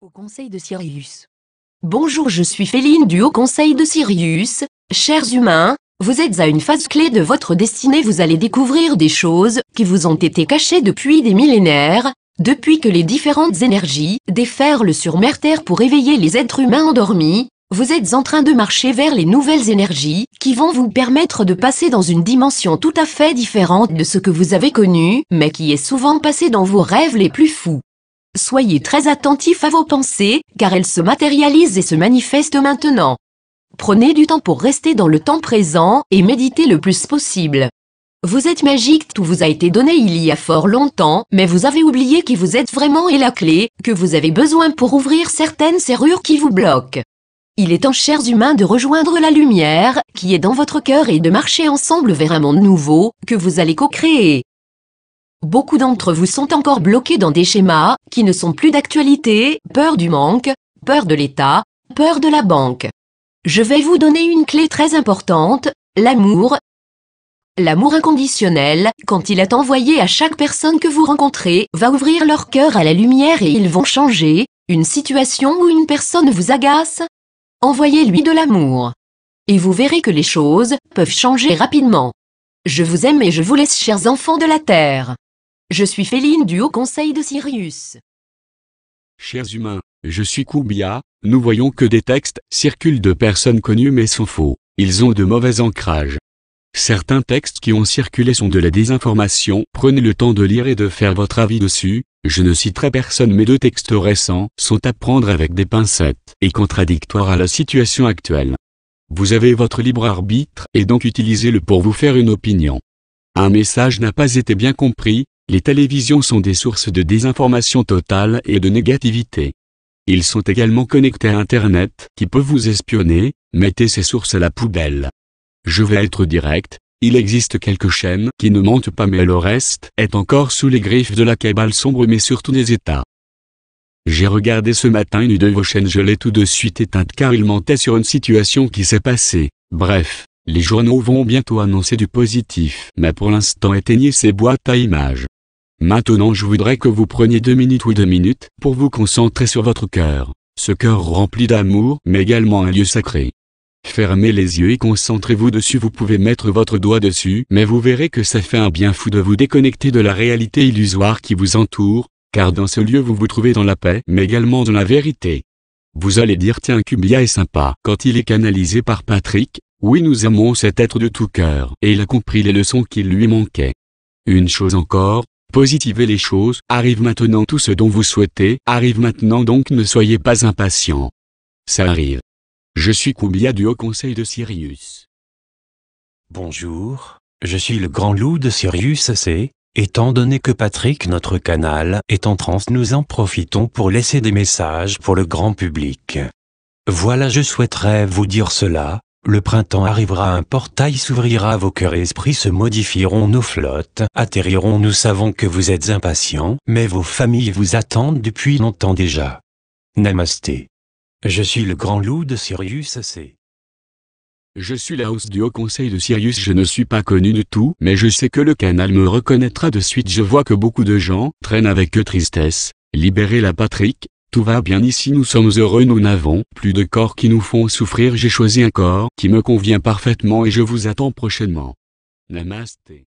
Au Conseil de Sirius. Bonjour, je suis Féline du Haut Conseil de Sirius. Chers humains, vous êtes à une phase clé de votre destinée. Vous allez découvrir des choses qui vous ont été cachées depuis des millénaires, depuis que les différentes énergies déferlent sur Terre pour éveiller les êtres humains endormis. Vous êtes en train de marcher vers les nouvelles énergies qui vont vous permettre de passer dans une dimension tout à fait différente de ce que vous avez connu, mais qui est souvent passé dans vos rêves les plus fous. Soyez très attentifs à vos pensées, car elles se matérialisent et se manifestent maintenant. Prenez du temps pour rester dans le temps présent et méditez le plus possible. Vous êtes magique, tout vous a été donné il y a fort longtemps, mais vous avez oublié qui vous êtes vraiment et la clé que vous avez besoin pour ouvrir certaines serrures qui vous bloquent. Il est temps, chers humains, de rejoindre la lumière qui est dans votre cœur et de marcher ensemble vers un monde nouveau que vous allez co-créer. Beaucoup d'entre vous sont encore bloqués dans des schémas qui ne sont plus d'actualité, peur du manque, peur de l'État, peur de la banque. Je vais vous donner une clé très importante, l'amour. L'amour inconditionnel, quand il est envoyé à chaque personne que vous rencontrez, va ouvrir leur cœur à la lumière et ils vont changer. Une situation où une personne vous agace, envoyez-lui de l'amour. Et vous verrez que les choses peuvent changer rapidement. Je vous aime et je vous laisse, chers enfants de la Terre. Je suis Féline du Haut Conseil de Sirius. Chers humains, je suis Kumbia. Nous voyons que des textes circulent de personnes connues mais sont faux. Ils ont de mauvais ancrages. Certains textes qui ont circulé sont de la désinformation. Prenez le temps de lire et de faire votre avis dessus. Je ne citerai personne, mais deux textes récents sont à prendre avec des pincettes et contradictoires à la situation actuelle. Vous avez votre libre arbitre et donc utilisez-le pour vous faire une opinion. Un message n'a pas été bien compris. Les télévisions sont des sources de désinformation totale et de négativité. Ils sont également connectés à Internet, qui peut vous espionner. Mettez ces sources à la poubelle. Je vais être direct, il existe quelques chaînes qui ne mentent pas, mais le reste est encore sous les griffes de la cabale sombre, mais surtout des États. J'ai regardé ce matin une de vos chaînes, je l'ai tout de suite éteinte car il mentait sur une situation qui s'est passée. Bref, les journaux vont bientôt annoncer du positif, mais pour l'instant éteignez ces boîtes à images. Maintenant je voudrais que vous preniez 2 minutes pour vous concentrer sur votre cœur, ce cœur rempli d'amour mais également un lieu sacré. Fermez les yeux et concentrez-vous dessus, vous pouvez mettre votre doigt dessus, mais vous verrez que ça fait un bien fou de vous déconnecter de la réalité illusoire qui vous entoure, car dans ce lieu vous vous trouvez dans la paix mais également dans la vérité. Vous allez dire tiens, Kumbia est sympa. Quand il est canalisé par Patrick, oui, nous aimons cet être de tout cœur et il a compris les leçons qui lui manquaient. Une chose encore, positivez les choses, arrive maintenant tout ce dont vous souhaitez, arrive maintenant, donc ne soyez pas impatients. Ça arrive. Je suis Kumbia du Haut Conseil de Sirius. Bonjour, je suis le Grand Loup de Sirius AC. Étant donné que Patrick, notre canal, est en transe, nous en profitons pour laisser des messages pour le grand public. Voilà, je souhaiterais vous dire cela. Le printemps arrivera, un portail s'ouvrira, vos cœurs et esprits se modifieront, nos flottes atterriront. Nous savons que vous êtes impatients, mais vos familles vous attendent depuis longtemps déjà. Namasté. Je suis le Grand Loup de Sirius AC. Je suis la hausse du Haut Conseil de Sirius, je ne suis pas connu du tout, mais je sais que le canal me reconnaîtra de suite. Je vois que beaucoup de gens traînent avec eux tristesse. Libérez la Patrick, tout va bien ici, nous sommes heureux, nous n'avons plus de corps qui nous font souffrir. J'ai choisi un corps qui me convient parfaitement et je vous attends prochainement. Namasté.